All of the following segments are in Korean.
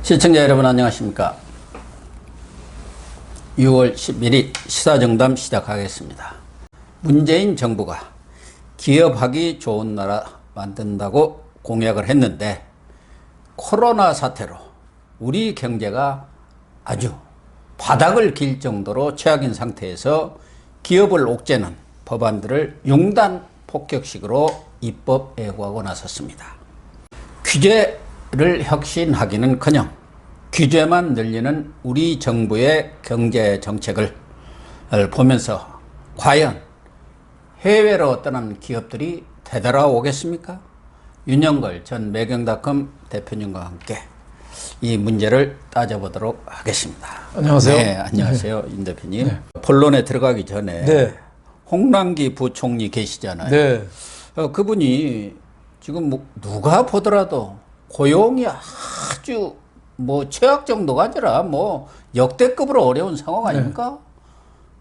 시청자 여러분 안녕하십니까. 6월 11일 시사정담 시작하겠습니다. 문재인 정부가 기업하기 좋은 나라 만든다고 공약을 했는데 코로나 사태로 우리 경제가 아주 바닥을 길 정도로 최악인 상태에서 기업을 옥죄는 법안들을 융단 폭격식으로 입법 예고하고 나섰습니다. 규제를 혁신하기는커녕 규제만 늘리는 우리 정부의 경제 정책을 보면서 과연 해외로 떠난 기업들이 되돌아오겠습니까? 윤영걸 전 매경닷컴 대표님과 함께 이 문제를 따져보도록 하겠습니다. 안녕하세요. 네, 안녕하세요. 윤 대표님. 네. 본론에 들어가기 전에 네. 홍남기 부총리 계시잖아요. 네. 그분이 지금 뭐 누가 보더라도 고용이 아주 뭐 최악 정도가 아니라 뭐 역대급으로 어려운 상황 아닙니까? 네.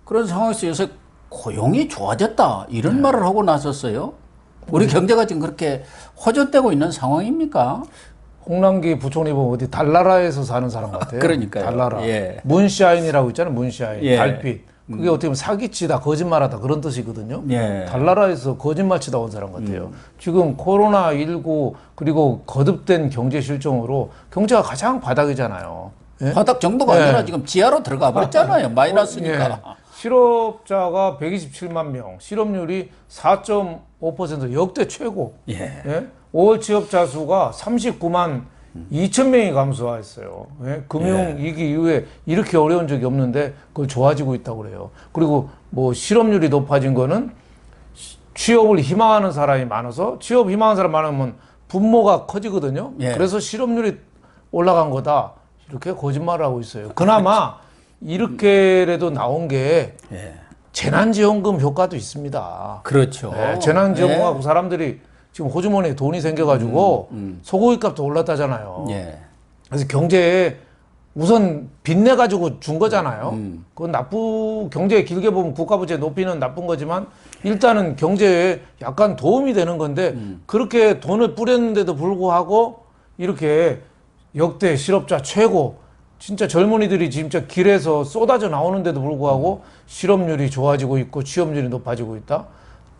그런 상황에서 요새 고용이 좋아졌다 이런 말을 하고 나섰어요. 우리 경제가 지금 그렇게 호전되고 있는 상황입니까? 홍남기 부총리 보면 어디 달나라에서 사는 사람 같아요. 그러니까요. 달나라. 예. 문샤인이라고 있잖아요. 문샤인. 예. 달빛. 그게 어떻게 보면 사기치다, 거짓말하다 그런 뜻이거든요. 예. 달나라에서 거짓말치다 온 사람 같아요. 지금 코로나19 그리고 거듭된 경제 실정으로 경제가 가장 바닥이잖아요. 예? 바닥 정도가 예. 아니라 지금 지하로 들어가 버렸잖아요. 마이너스니까. 예. 실업자가 127만 명, 실업률이 4.5% 역대 최고. 예. 예? 5월 취업자 수가 39만 2천 명이 감소했어요. 예? 금융위기 이후에 이렇게 어려운 적이 없는데 그걸 좋아지고 있다고 그래요. 그리고 뭐 실업률이 높아진 거는 취업을 희망하는 사람이 많아서 취업 희망하는 사람 많으면 분모가 커지거든요. 예. 그래서 실업률이 올라간 거다. 이렇게 거짓말을 하고 있어요. 그나마 이렇게라도 나온 게 예. 재난지원금 효과도 있습니다. 그렇죠. 네, 재난지원금하고 사람들이 지금 호주머니에 돈이 생겨가지고 소고기값도 올랐다잖아요. 예. 그래서 경제에 우선 빚내가지고 준 거잖아요. 그건 경제에 길게 보면 국가부채 높이는 나쁜 거지만 일단은 경제에 약간 도움이 되는 건데 그렇게 돈을 뿌렸는데도 불구하고 이렇게 역대 실업자 최고 진짜 젊은이들이 진짜 길에서 쏟아져 나오는데도 불구하고 실업률이 좋아지고 있고 취업률이 높아지고 있다.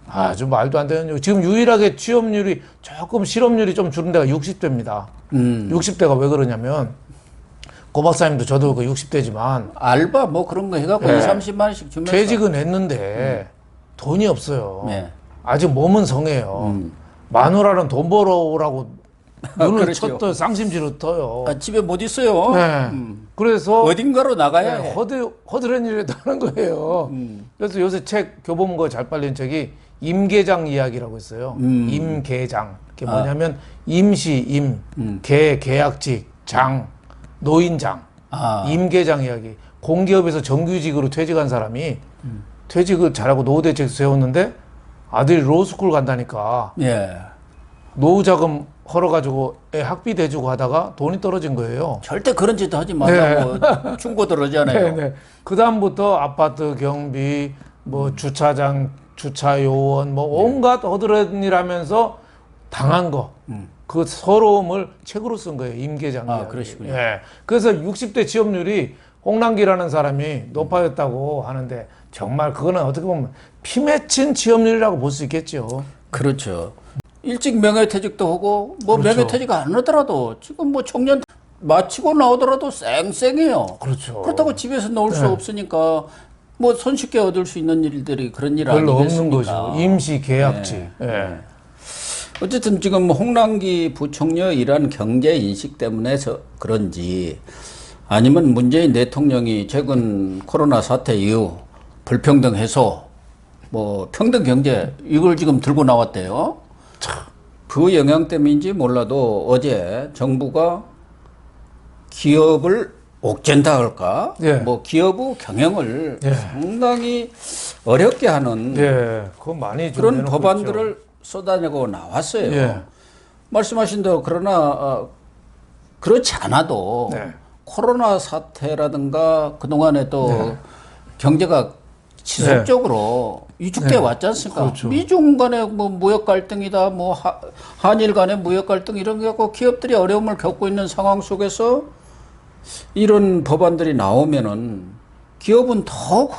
아주 말도 안 되는 얘기. 지금 유일하게 취업률이 조금 실업률이 좀 줄은 데가 60대입니다. 60대가 왜 그러냐면 고 박사님도 저도 그 60대지만 알바 뭐 그런 거 해갖고 2, 30만 원씩 주면서 퇴직은 했는데 돈이 없어요. 네. 아직 몸은 성해요. 마누라는 돈 벌어오라고 눈을 그렇죠. 쳤더 쌍심지로 떠요. 집에 못 있어요. 네. 그래서 어딘가로 나가야 해. 허드렛 일을 하는 거예요. 그래서 요새 책 교보문 거 잘 팔린 책이 임계장 이야기라고 있어요. 임계장. 그게 뭐냐면 임시, 계약직, 장, 노인장. 임계장 이야기. 공기업에서 정규직으로 퇴직한 사람이 퇴직을 잘하고 노후 대책 세웠는데 아들이 로스쿨 간다니까 예. 노후 자금 헐어가지고 애 학비 대주고 하다가 돈이 떨어진 거예요. 절대 그런 짓도 하지 말라고 충고들 하잖아요. 네. 그 다음부터 아파트 경비, 뭐 주차장, 주차 요원, 뭐 온갖 허드렛이라면서 당한 거. 그 서러움을 책으로 쓴 거예요. 임계장. 그러시군요. 예. 그래서 60대 취업률이 홍남기라는 사람이 높아졌다고 하는데 정말 그거는 어떻게 보면 피 맺힌 취업률이라고 볼 수 있겠죠. 그렇죠. 일찍 명예퇴직도 하고 뭐 그렇죠. 명예퇴직 안 하더라도 지금 뭐 청년 마치고 나오더라도 쌩쌩해요. 그렇죠. 그렇다고 집에서 놓을 수 없으니까 뭐 손쉽게 얻을 수 있는 일들이 그런 일 별로 아니겠습니까? 없는 거죠. 임시 계약직. 예. 어쨌든 지금 홍남기 부총리의 이러한 경제 인식 때문에서 그런지 아니면 문재인 대통령이 최근 코로나 사태 이후 불평등 해소, 뭐 평등 경제 이걸 지금 들고 나왔대요. 그 영향 때문인지 몰라도 어제 정부가 기업을 옥죄다 할까? 예. 뭐 기업의 경영을 예. 상당히 어렵게 하는 그거 많이 좀 그런 내놓고 법안들을 있죠. 쏟아내고 나왔어요. 예. 말씀하신 대로 그러나 그렇지 않아도 코로나 사태라든가 그동안에 또 경제가 지속적으로 위축돼 왔지 않습니까? 그렇죠. 미중 간의 뭐 무역 갈등이다, 뭐 한일 간의 무역 갈등 이런 게 갖고 기업들이 어려움을 겪고 있는 상황 속에서 이런 법안들이 나오면은 기업은 더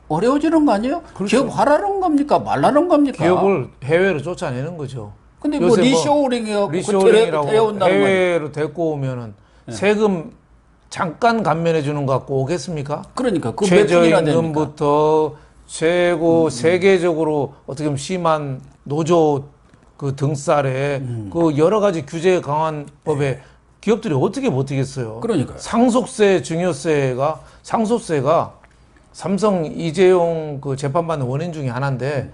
어려워지는 거 아니에요? 그렇죠. 기업 하라는 겁니까? 말라는 겁니까? 기업을 해외로 쫓아내는 거죠. 근데 뭐 요새 리쇼링이라고 리쇼링이라고 데려온다는 거예요. 해외로 데리고 오면은 세금 잠깐 감면해 주는 거 갖고 오겠습니까? 그러니까 그 몇 분이나 됩니까? 최저임금부터 최고 세계적으로 어떻게 보면 심한 노조 그 등살에 그 여러 가지 규제 강한 법에 기업들이 어떻게 버티겠어요? 그러니까요. 상속세, 증여세가 상속세가 삼성 이재용 그 재판받는 원인 중에 하나인데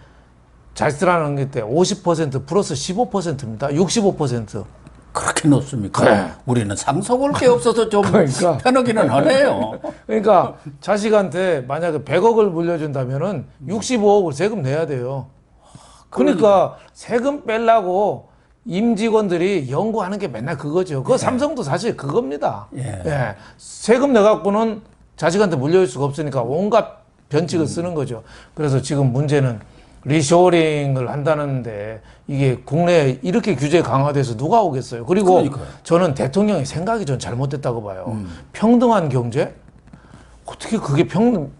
잘 쓰라는 게 때 50% 플러스 15%입니다. 65%. 그렇게 높습니까? 그래. 우리는 상속할 게 없어서 좀 그러니까. 편하기는 하네요. 그러니까 자식한테 만약에 100억을 물려준다면은 65억을 세금 내야 돼요. 그러니까 세금 빼려고 임직원들이 연구하는 게 맨날 그거죠. 그 삼성도 사실 그겁니다. 예. 세금 내갖고는 자식한테 물려줄 수가 없으니까 온갖 변칙을 쓰는 거죠. 그래서 지금 문제는 리쇼링을 한다는데 이게 국내에 이렇게 규제 강화돼서 누가 오겠어요. 그리고 그러니까요. 저는 대통령의 생각이 전 잘못됐다고 봐요. 평등한 경제? 어떻게 그게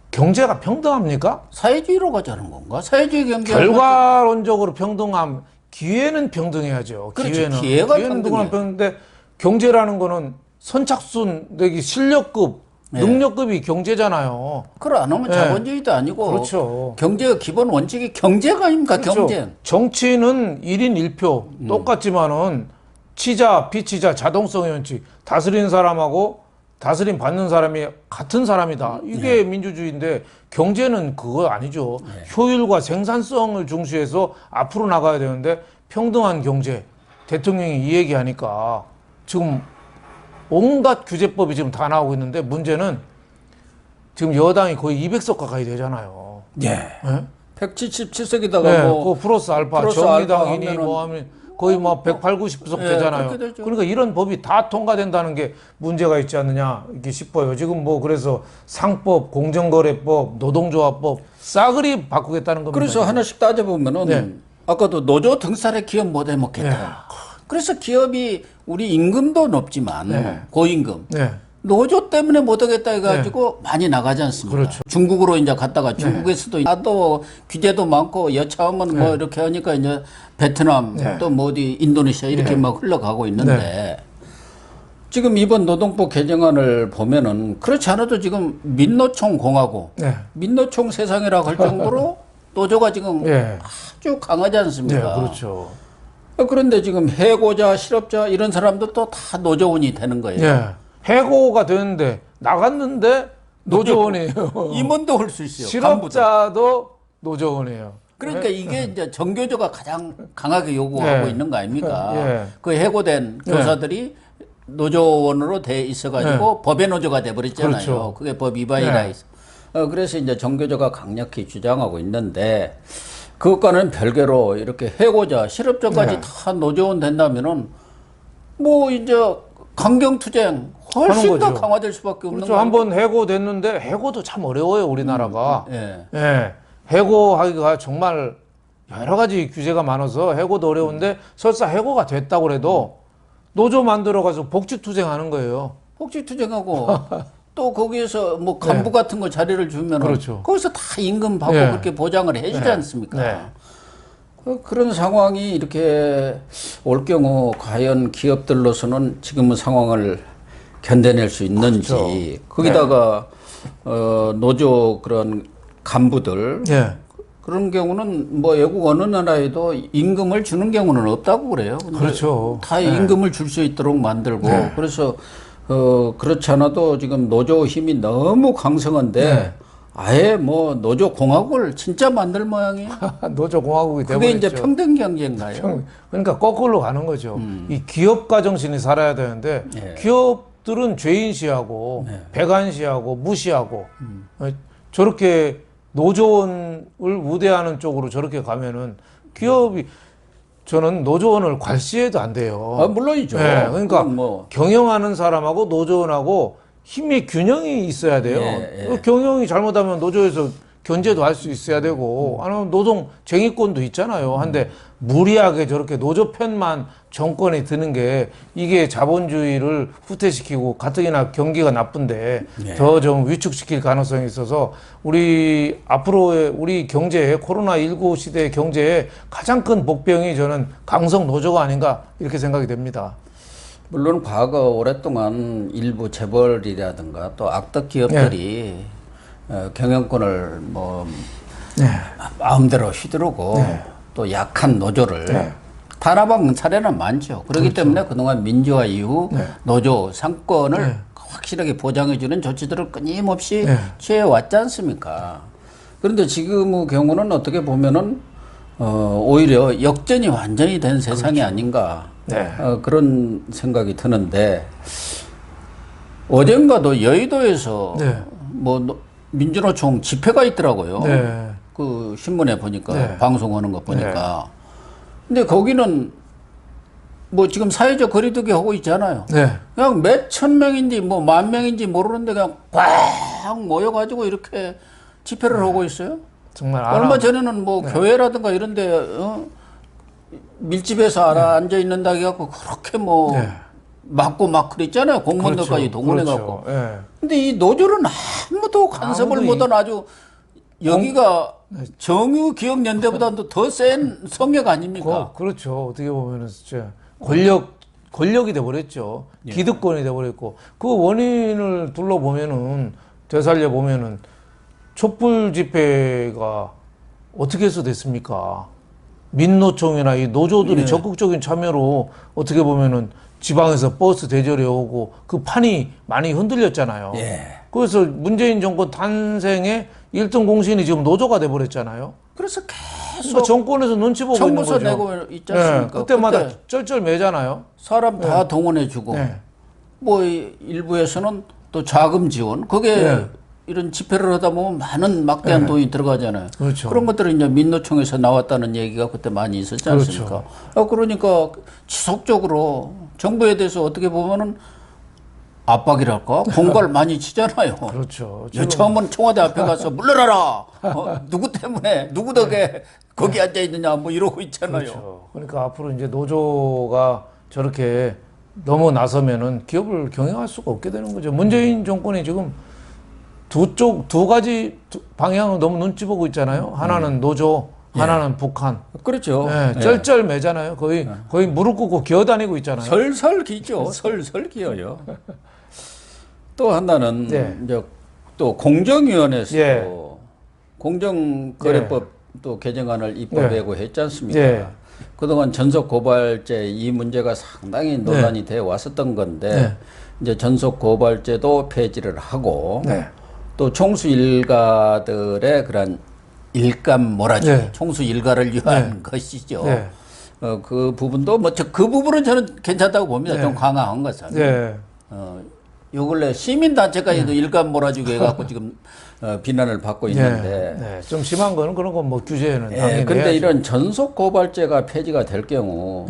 경제가 평등합니까? 사회주의로 가자는 건가? 사회주의 경제 결과론적으로 평등함, 기회는 평등해야죠. 그렇죠. 기회가 누구나 평등한데 경제라는 거는 선착순 내기 실력급, 능력급이 경제잖아요. 그걸 안 하면 자본주의도 아니고 그렇죠. 경제의 기본 원칙이 경제가 아닙니까? 그렇죠. 경쟁. 정치는 1인 1표 똑같지만은 치자, 피치자, 자동성의 원칙 다스리는 사람하고 다스림 받는 사람이 같은 사람이다. 이게 민주주의인데 경제는 그거 아니죠. 효율과 생산성을 중시해서 앞으로 나가야 되는데 평등한 경제 대통령이 이 얘기하니까 지금 온갖 규제법이 지금 다 나오고 있는데 문제는 지금 여당이 거의 200석 가까이 되잖아요. 예. 177석에다가 네, 뭐 그 플러스 알파 플러스 정의당이니 알파 뭐 하면 거의 뭐 108, 90석 되잖아요. 그렇게 되죠. 그러니까 이런 법이 다 통과된다는 게 문제가 있지 않느냐 이렇게 싶어요. 지금 뭐 그래서 상법, 공정거래법, 노동조합법 싸그리 바꾸겠다는 겁니다. 그래서 하나씩 따져보면은 네. 아까도 노조 등살에 기업 못 해먹겠다. 그래서 기업이 우리 임금도 높지만 고임금 네. 노조 때문에 못 하겠다 해가지고 많이 나가지 않습니까? 그렇죠. 중국으로 이제 갔다가 중국에서도 나도 규제도 많고 여차하면 뭐 이렇게 하니까 이제 베트남 또 뭐 어디 인도네시아 이렇게 막 흘러가고 있는데 지금 이번 노동법 개정안을 보면은 그렇지 않아도 지금 민노총 공하고 민노총 세상이라고 할 정도로 노조가 지금 아주 강하지 않습니까? 네, 그렇죠. 그런데 지금 해고자, 실업자 이런 사람들도 다 노조원이 되는 거예요. 예. 해고가 되는데 나갔는데 노조원이에요. 임원도 할 수 있어요. 실업자도 노조원이에요. 그러니까 이게 이제 정교조가 가장 강하게 요구하고 있는 거 아닙니까? 그 해고된 교사들이 노조원으로 돼 있어가지고 법의 노조가 돼버렸잖아요. 그렇죠. 그게 법 위반이라 해서. 그래서 이제 정교조가 강력히 주장하고 있는데 그것과는 별개로 이렇게 해고자, 실업자까지 다 노조원 된다면은 뭐 이제 강경투쟁 훨씬 더 강화될 수밖에 없는 그렇죠. 거예요. 한번 해고됐는데 해고도 참 어려워요 우리나라가. 해고하기가 정말 여러 가지 규제가 많아서 해고도 어려운데 설사 해고가 됐다고 해도 노조 만들어가지고 복지투쟁하는 거예요. 복지투쟁하고 또 거기에서 뭐 간부 같은 거 자리를 주면 그렇죠. 거기서 다 임금 받고 그렇게 보장을 해주지 않습니까? 그런 상황이 이렇게 올 경우 과연 기업들로서는 지금의 상황을 견뎌낼 수 있는지 거기다가 노조 그런 간부들 그런 경우는 뭐 외국 어느 나라에도 임금을 주는 경우는 없다고 그래요. 그렇죠. 다 임금을 줄 수 있도록 만들고 그래서 그렇지 않아도 지금 노조 힘이 너무 강성한데 아예 뭐 노조 공화국을 진짜 만들 모양이에요. 노조 공화국이 되버렸죠. 그게 이제 평등 경제인가요? 그러니까 거꾸로 가는 거죠. 이 기업가 정신이 살아야 되는데 기업들은 죄인시하고 배관시하고 무시하고 저렇게 노조원을 우대하는 쪽으로 저렇게 가면은 기업이 저는 노조원을 괄시해도 안 돼요. 물론이죠. 그러니까 경영하는 사람하고 노조원하고 힘의 균형이 있어야 돼요. 경영이 잘못하면 노조에서 견제도 할 수 있어야 되고, 아니면 노동 쟁의권도 있잖아요. 한데 무리하게 저렇게 노조 편만 정권이 드는 게 이게 자본주의를 후퇴시키고 가뜩이나 경기가 나쁜데 네. 더 좀 위축시킬 가능성이 있어서 우리 앞으로의 우리 경제에 코로나19 시대의 경제에 가장 큰 복병이 저는 강성 노조가 아닌가 이렇게 생각이 됩니다. 물론 과거 오랫동안 일부 재벌이라든가 또 악덕 기업들이 경영권을 뭐 마음대로 휘두르고 또 약한 노조를 탄압한 사례는 많죠. 그렇기 때문에 그동안 민주화 이후 노조 상권을 확실하게 보장해주는 조치들을 끊임없이 취해왔지 않습니까? 그런데 지금의 경우는 어떻게 보면은 오히려 역전이 완전히 된 세상이 아닌가 그런 생각이 드는데 어젠가도 여의도에서 뭐 민주노총 집회가 있더라고요. 그 신문에 보니까 방송하는 거 보니까 근데 거기는 뭐 지금 사회적 거리두기 하고 있잖아요. 그냥 몇 천 명인지 뭐 만 명인지 모르는데 그냥 꽉 모여가지고 이렇게 집회를 하고 있어요. 정말 얼마 전에는 뭐 교회라든가 이런데 밀집해서 앉아 있는다 해갖고 그렇게 뭐 맞고 막 그랬잖아요. 공무원들까지 동원해갖고. 근데 이 노조는 아무도 간섭을 못한 아주 여기가 정유기억연대보다도 더 센 성역 아닙니까? 그렇죠. 어떻게 보면은 진짜 권력이 돼버렸죠. 기득권이 돼버렸고 그 원인을 둘러보면은 되살려 보면은 촛불 집회가 어떻게 해서 됐습니까? 민노총이나 이 노조들이 적극적인 참여로 어떻게 보면은 지방에서 버스 대절해 오고 그 판이 많이 흔들렸잖아요. 그래서 문재인 정권 탄생의 1등 공신이 지금 노조가 돼버렸잖아요. 그래서 그러니까 계속 정권에서 눈치 보고 있는 거죠. 청구서 내고 있지 않습니까? 그때마다 그때 쩔쩔매잖아요. 사람 다 동원해주고 뭐 일부에서는 또 자금 지원 그게 이런 집회를 하다 보면 많은 막대한 돈이 들어가잖아요. 그렇죠. 그런 것들이 이제 민노총에서 나왔다는 얘기가 그때 많이 있었지 않습니까? 그러니까 지속적으로 정부에 대해서 어떻게 보면은 압박이랄까? 공갈 많이 치잖아요. 그렇죠. 처음은 청와대 앞에 가서 물러나라! 누구 때문에, 누구 덕에 거기 앉아 있느냐, 뭐 이러고 있잖아요. 그렇죠. 그러니까 앞으로 이제 노조가 저렇게 너무 나서면은 기업을 경영할 수가 없게 되는 거죠. 문재인 정권이 지금 두 가지 방향을 너무 눈치 보고 있잖아요. 하나는 노조, 하나는 북한. 그렇죠. 쩔쩔매잖아요. 거의 무릎 꿇고 기어다니고 있잖아요. 설설 기죠. 설설 기어요. 또 하나는 이제 또 공정위원회에서 공정거래법 또 개정안을 입법하고 했지 않습니까? 그동안 전속고발제 이 문제가 상당히 논란이 되어 왔었던 건데 이제 전속고발제도 폐지를 하고 또 총수 일가들의 그런 일감 몰아주기, 총수 일가를 위한 것이죠. 그 부분도 뭐 그 부분은 저는 괜찮다고 봅니다. 좀 강화한 것은. 요 근래 시민단체까지도 일감 몰아주기 해갖고 지금 비난을 받고 있는데. 좀 심한 거는 그런 거 뭐 규제는 당연히 근데 해야죠. 이런 전속고발제가 폐지가 될 경우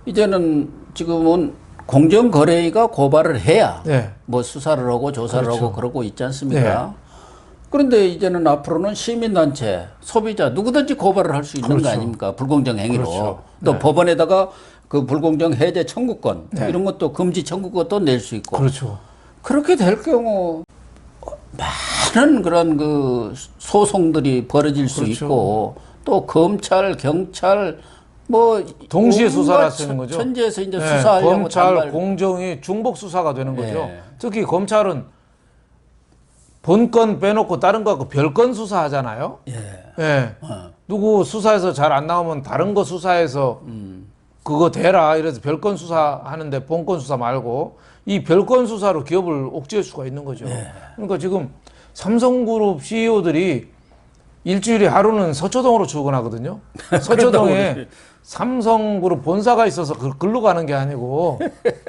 이제는 지금은 공정거래위가 고발을 해야 뭐 수사를 하고 조사를 하고 그러고 있지 않습니까? 그런데 이제는 앞으로는 시민단체, 소비자 누구든지 고발을 할 수 있는 거 아닙니까? 불공정 행위로. 또 법원에다가 그 불공정 해제 청구권 이런 것도 금지 청구권도 낼 수 있고. 그렇게 될 경우 많은 그런 그 소송들이 벌어질 수 있고 또 검찰, 경찰 뭐 동시에 수사를 할 수 있는 거죠. 천지에서 이제 수사하려고 검찰, 공정이 중복 수사가 되는 거죠. 특히 검찰은 본건 빼놓고 다른 거 갖고 별건 수사하잖아요. 누구 수사해서 잘 안 나오면 다른 거 수사해서 그거 대라 이래서 별건 수사하는데 본건 수사 말고 이 별건 수사로 기업을 옥죄할 수가 있는 거죠. 그러니까 지금 삼성그룹 CEO들이 일주일에 하루는 서초동으로 출근하거든요. 서초동에 삼성그룹 본사가 있어서 글로 가는 게 아니고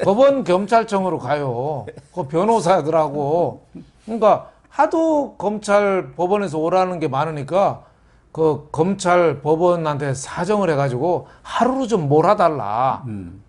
법원 경찰청으로 가요. 그 변호사들하고. 그러니까 하도 검찰 법원에서 오라는 게 많으니까 그 검찰 법원한테 사정을 해가지고 하루로 좀 몰아달라.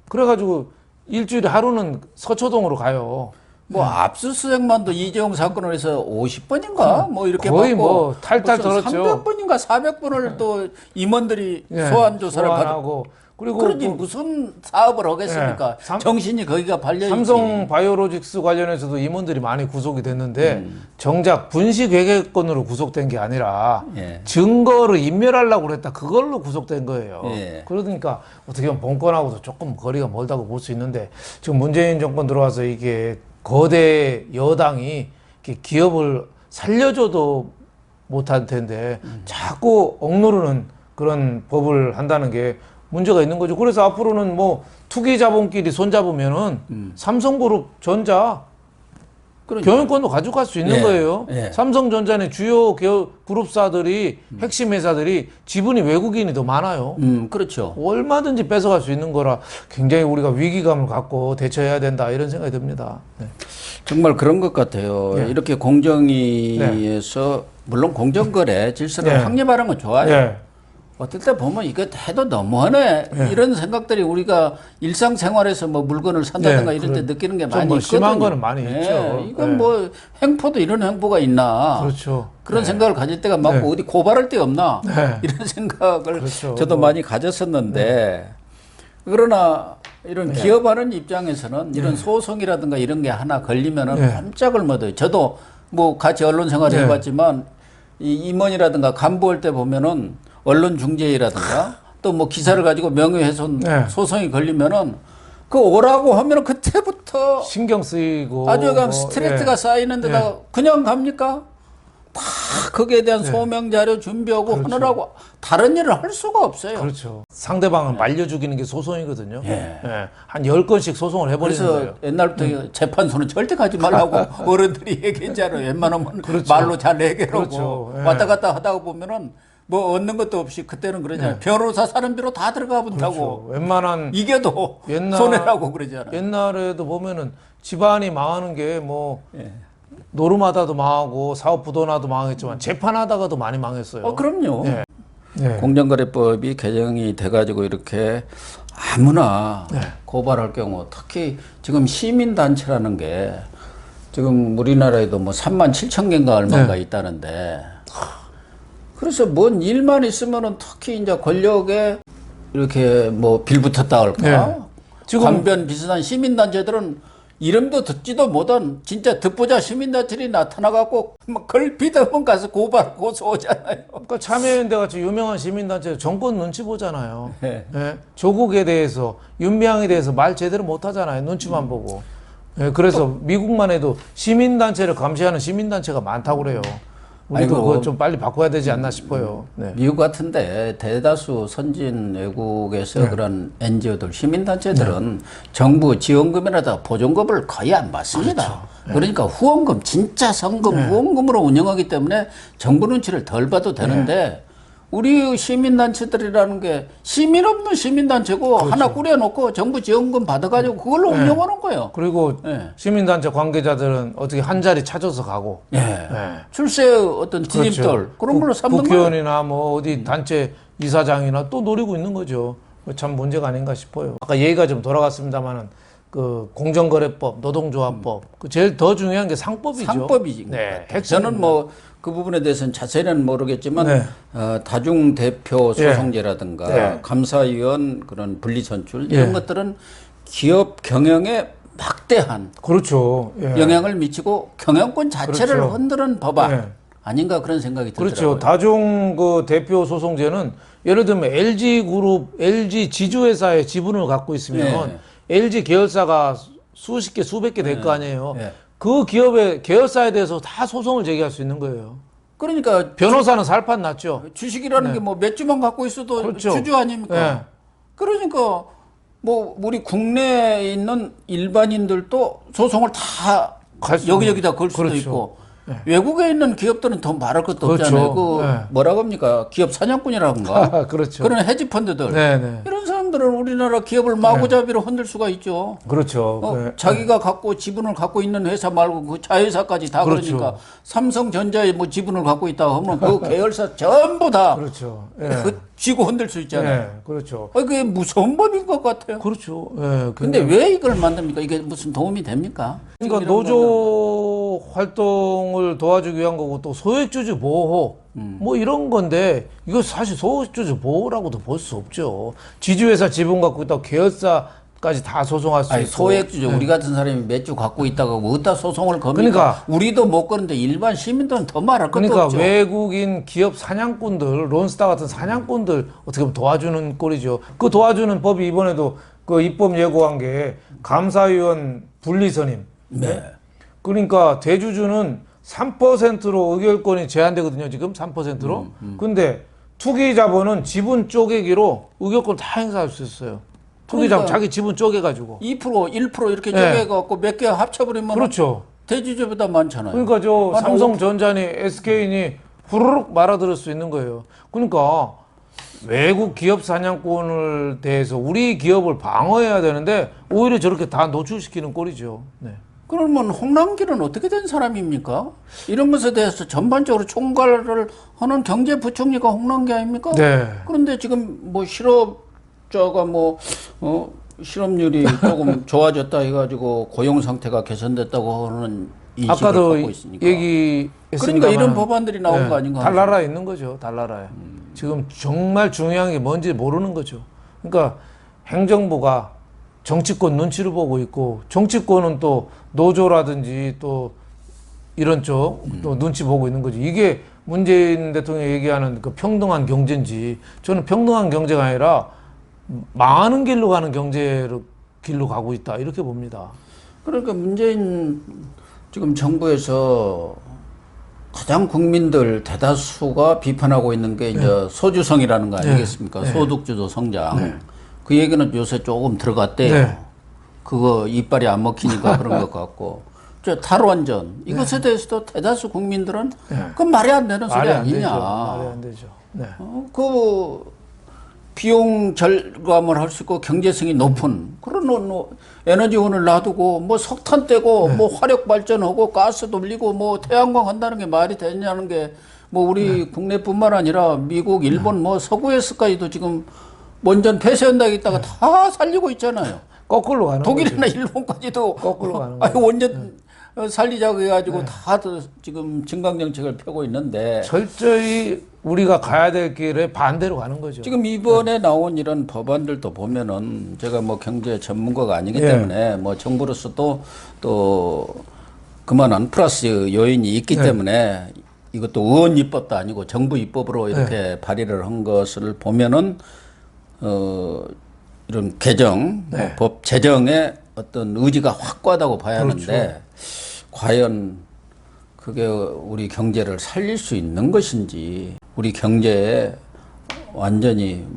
그래가지고 일주일에 하루는 서초동으로 가요. 뭐 압수수색만도 이재용 사건을 해서 50번인가 뭐 이렇게 거의 받고 뭐 탈탈 털었죠. 300번인가 400번을 또 임원들이 예, 소환 조사를 소환하고 그리고 그러니 그 무슨 사업을 하겠습니까? 예, 정신이 거기가 발려 있지. 삼성 바이오로직스 관련해서도 임원들이 많이 구속이 됐는데 정작 분식회계건으로 구속된 게 아니라 예. 증거를 인멸하려고 그랬다. 그걸로 구속된 거예요. 예. 그러니까 어떻게 보면 본건하고도 조금 거리가 멀다고 볼 수 있는데 지금 문재인 정권 들어와서 이게 거대 여당이 이렇게 기업을 살려줘도 못할 텐데 자꾸 억누르는 그런 법을 한다는 게 문제가 있는 거죠. 그래서 앞으로는 뭐 투기 자본끼리 손잡으면은 삼성그룹 전자 그러니까. 경영권도 가져갈 수 있는 예, 거예요. 예. 삼성전자의 주요 그룹사들이 핵심 회사들이 지분이 외국인이 더 많아요. 그렇죠. 얼마든지 뺏어갈 수 있는 거라 굉장히 우리가 위기감을 갖고 대처해야 된다 이런 생각이 듭니다. 네. 정말 그런 것 같아요. 네. 이렇게 공정위에서 물론 공정거래 질서를 네. 확립하는 건 좋아요. 예. 어떨 때 보면 이거 해도 너무하네 이런 생각들이 우리가 일상생활에서 뭐 물건을 산다든가 네, 이럴 때 느끼는 게 좀 많이 뭐 있거든요. 심한 거는 많이 있죠. 이건 네. 뭐 행포도 이런 행포가 있나 그렇죠. 그런 네. 생각을 가질 때가 많고 네. 어디 고발할 데 없나 네. 이런 생각을 그렇죠. 저도 뭐. 많이 가졌었는데 그러나 이런 기업하는 입장에서는 이런 소송이라든가 이런 게 하나 걸리면은 네. 깜짝을 못해요. 저도 뭐 같이 언론 생활을 네. 해봤지만 이 임원이라든가 간부할 때 보면은 언론 중재라든가 또 뭐 기사를 가지고 명예훼손 네. 소송이 걸리면은 그 오라고 하면은 그때부터 신경 쓰이고 아주 그냥 뭐, 스트레스가 예. 쌓이는 데다가 그냥 갑니까? 다 거기에 대한 소명 자료 준비하고 하느라고 다른 일을 할 수가 없어요. 그렇죠. 상대방을 말려 죽이는 게 소송이거든요. 예. 예. 한 10건씩 소송을 해버리는 그래서 거예요. 옛날부터 재판소는 절대 가지 말라고 어른들이 얘기했잖아요. 웬만하면 그렇죠. 말로 잘 해결하고 그렇죠. 예. 왔다 갔다 하다가 보면은 뭐 얻는 것도 없이 그때는 그러잖아요. 변호사 사람비로 다 들어가 본다고 그렇죠. 웬만한 이겨도 손해라고 그러잖아요. 옛날에도 보면은 집안이 망하는 게 뭐 예. 노름하다도 망하고 사업 부도나도 망했지만 재판하다가도 많이 망했어요. 그럼요. 예. 예. 공정거래법이 개정이 돼가지고 이렇게 아무나 네. 고발할 경우 특히 지금 시민단체라는 게 지금 우리나라에도 뭐 3만 7천 개인가 얼마가 있다는데 그래서 뭔 일만 있으면은 특히 이제 권력에 이렇게 뭐 빌붙었다 할까 네. 지금 관변 비슷한 시민단체들은 이름도 듣지도 못한 진짜 듣보자 시민단체들이 나타나갖고 막 걸핏하면 가서 고소하잖아요. 그러니까 참여연대 같이 유명한 시민단체 정권 눈치 보잖아요. 네. 예. 조국에 대해서 윤미향에 대해서 말 제대로 못하잖아요. 눈치만 보고. 예. 그래서 미국만 해도 시민단체를 감시하는 시민단체가 많다고 그래요. 우리도 아이고. 그거 좀 빨리 바꿔야 되지 않나 싶어요. 네. 미국 같은데 대다수 선진 외국에서 그런 NGO들, 시민단체들은 정부 지원금이라다 보존금을 거의 안 받습니다. 그러니까 후원금, 진짜 성금, 후원금으로 운영하기 때문에 정부 눈치를 덜 봐도 되는데 우리 시민단체들이라는 게 시민 없는 시민단체고 하나 꾸려놓고 정부 지원금 받아가지고 그걸로 운영하는 거예요. 그리고 예. 시민단체 관계자들은 어떻게 한 자리 찾아서 가고. 예. 출세 어떤 디딤돌 그런 걸로 삼는 거예요. 국회의원이나 뭐 어디 단체 이사장이나 또 노리고 있는 거죠. 참 문제가 아닌가 싶어요. 아까 얘기가 좀 돌아갔습니다만은 그 공정거래법, 노동조합법 그 제일 더 중요한 게 상법이죠. 상법이지. 네, 저는 뭐 그 부분에 대해서는 자세히는 모르겠지만 네. 다중대표 소송제라든가 네. 감사위원 그런 분리선출 이런 것들은 기업 경영에 막대한 그렇죠. 예. 영향을 미치고 경영권 자체를 그렇죠. 흔드는 법안 네. 아닌가 그런 생각이 들더라고요. 그렇죠. 다중 그 대표 소송제는 예를 들면 LG 그룹, LG 지주회사의 지분을 갖고 있으면 LG 계열사가 수십 개, 수백 개 될 거 아니에요. 네. 그 기업의 계열사에 대해서 다 소송을 제기할 수 있는 거예요. 그러니까 변호사는 살판 났죠. 주식이라는 게 뭐 몇 주만 갖고 있어도 그렇죠. 주주 아닙니까? 네. 그러니까 뭐 우리 국내에 있는 일반인들도 소송을 다 갈 수 여기저기다 걸 수도 그렇죠. 있고 외국에 있는 기업들은 더 말할 것도 그렇죠. 없잖아요. 그 네. 뭐라고 합니까? 기업 사냥꾼이라든가 그렇죠. 그런 헤지펀드들 네네. 이런 사람들은 우리나라 기업을 마구잡이로 흔들 수가 있죠. 그렇죠. 자기가 갖고 지분을 갖고 있는 회사 말고 그 자회사까지 다 그렇죠. 그러니까 삼성전자에 뭐 지분을 갖고 있다고 하면 그 계열사 전부 다 그렇죠. 쥐고 흔들 수 있잖아요. 네, 그렇죠. 그게 무서운 법인 것 같아요. 그렇죠. 근데 왜 이걸 만듭니까? 이게 무슨 도움이 됩니까? 그러니까 노조 활동을 도와주기 위한 거고 또 소액주주 보호 뭐 이런 건데 이거 사실 소액주주 보호라고도 볼 수 없죠. 지주회사 지분 갖고 있다고 계열사까지 다 소송할 수 아니, 있고. 소액주주 우리 같은 사람이 몇 주 갖고 있다가 어디다 소송을 겁니까? 그러니까. 우리도 못 거는데 일반 시민들은 더 말할 것도 그러니까 없죠. 외국인 기업 사냥꾼들, 론스타 같은 사냥꾼들 어떻게 보면 도와주는 꼴이죠. 그 도와주는 법이 이번에도 그 입법 예고한 게 감사위원 분리선임. 네. 그러니까 대주주는 3%로 의결권이 제한되거든요. 지금 3%로. 근데 투기 자본은 지분 쪼개기로 의결권 다 행사할 수 있어요. 투기 자본 그러니까 자기 지분 쪼개가지고. 2%, 1% 이렇게 네. 쪼개갖고 몇 개 합쳐버리면 그렇죠. 대주주보다 많잖아요. 그러니까 저 아니, 삼성전자니 SK니 후루룩 말아들을 수 있는 거예요. 그러니까 외국 기업 사냥꾼을 대해서 우리 기업을 방어해야 되는데 오히려 저렇게 다 노출시키는 꼴이죠. 네. 그러면 홍남기는 어떻게 된 사람입니까? 이런 것에 대해서 전반적으로 총괄을 하는 경제부총리가 홍남기 아닙니까? 네. 그런데 지금 뭐 실업자가 실업률이 조금 좋아졌다 해가지고 고용 상태가 개선됐다고 하는 인식을 아까도 갖고 있으니까. 얘기했습니다. 그러니까 이런 법안들이 나온 거 아닌가? 달나라에 있는 거죠. 달나라에. 지금 정말 중요한 게 뭔지 모르는 거죠. 그러니까 행정부가 정치권 눈치를 보고 있고 정치권은 또 노조라든지 또 이런 쪽 또 눈치 보고 있는 거지. 이게 문재인 대통령이 얘기하는 그 평등한 경제인지 저는 평등한 경제가 아니라 망하는 길로 가는 길로 가고 있다 이렇게 봅니다. 그러니까 문재인 지금 정부에서 가장 국민들 대다수가 비판하고 있는 게 이제 소주성이라는 거 아니겠습니까? 소득주도 성장. 그 얘기는 요새 조금 들어갔대요. 네. 그거 이빨이 안 먹히니까 그런 것 같고. 저 탈원전 이것에 대해서도 대다수 국민들은 그건 말이 안 되는 소리 아니냐. 말이 안 되죠. 네. 그 비용 절감을 할 수 있고 경제성이 높은 그런 에너지원을 놔두고 뭐 석탄 떼고 뭐 화력 발전하고 가스 돌리고 뭐 태양광 한다는 게 말이 되냐는 게 뭐 우리 국내뿐만 아니라 미국, 일본 뭐 서구에서까지도 지금 원전 폐쇄한다고 했다가 다 살리고 있잖아요. 거꾸로 가는 독일이나 거죠. 일본까지도 거꾸로 가는 아니, 거죠. 원전 살리자고 해가지고 다들 지금 증강 정책을 펴고 있는데 철저히 우리가 가야 될 길에 반대로 가는 거죠. 지금 이번에 나온 이런 법안들도 보면은 제가 뭐 경제 전문가가 아니기 예. 때문에 뭐 정부로서도 또 그만한 플러스 요인이 있기 때문에 이것도 의원 입법도 아니고 정부 입법으로 이렇게 발의를 한 것을 보면은 이런 개정, 법 제정의 어떤 의지가 확고하다고 봐야 하는데 과연 그게 우리 경제를 살릴 수 있는 것인지 우리 경제에 완전히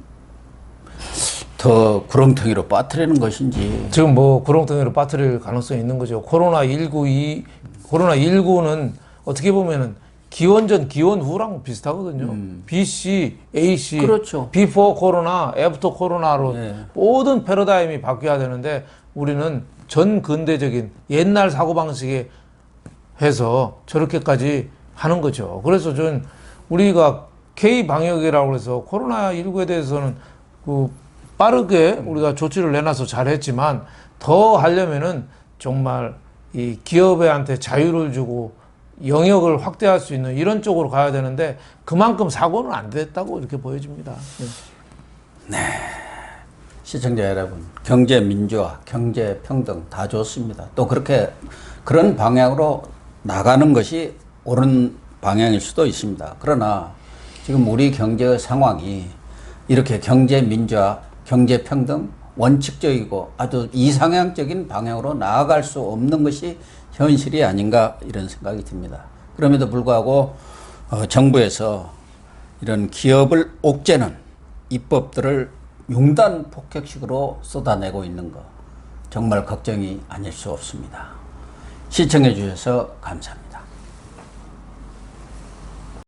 더 구렁텅이로 빠뜨리는 것인지 지금 뭐 구렁텅이로 빠뜨릴 가능성이 있는 거죠. 코로나19는 어떻게 보면은 기원전 기원 후랑 비슷하거든요. BC, AC, 그렇죠. 비포 코로나, 애프터 코로나로 모든 패러다임이 바뀌어야 되는데 우리는 전 근대적인 옛날 사고방식에 해서 저렇게까지 하는 거죠. 그래서 전 우리가 K-방역이라고 해서 코로나19에 대해서는 그 빠르게 우리가 조치를 내놔서 잘했지만 더 하려면은 정말 이 기업애한테 자유를 주고 영역을 확대할 수 있는 이런 쪽으로 가야 되는데 그만큼 사고는 안 됐다고 이렇게 보여집니다. 네. 시청자 여러분, 경제 민주화, 경제 평등 다 좋습니다. 또 그렇게 그런 방향으로 나가는 것이 옳은 방향일 수도 있습니다. 그러나 지금 우리 경제의 상황이 이렇게 경제 민주화, 경제 평등, 원칙적이고 아주 이상향적인 방향으로 나아갈 수 없는 것이 현실이 아닌가 이런 생각이 듭니다. 그럼에도 불구하고 정부에서 이런 기업을 옥죄는 입법들을 융단 폭격식으로 쏟아내고 있는 거 정말 걱정이 아닐 수 없습니다. 시청해 주셔서 감사합니다.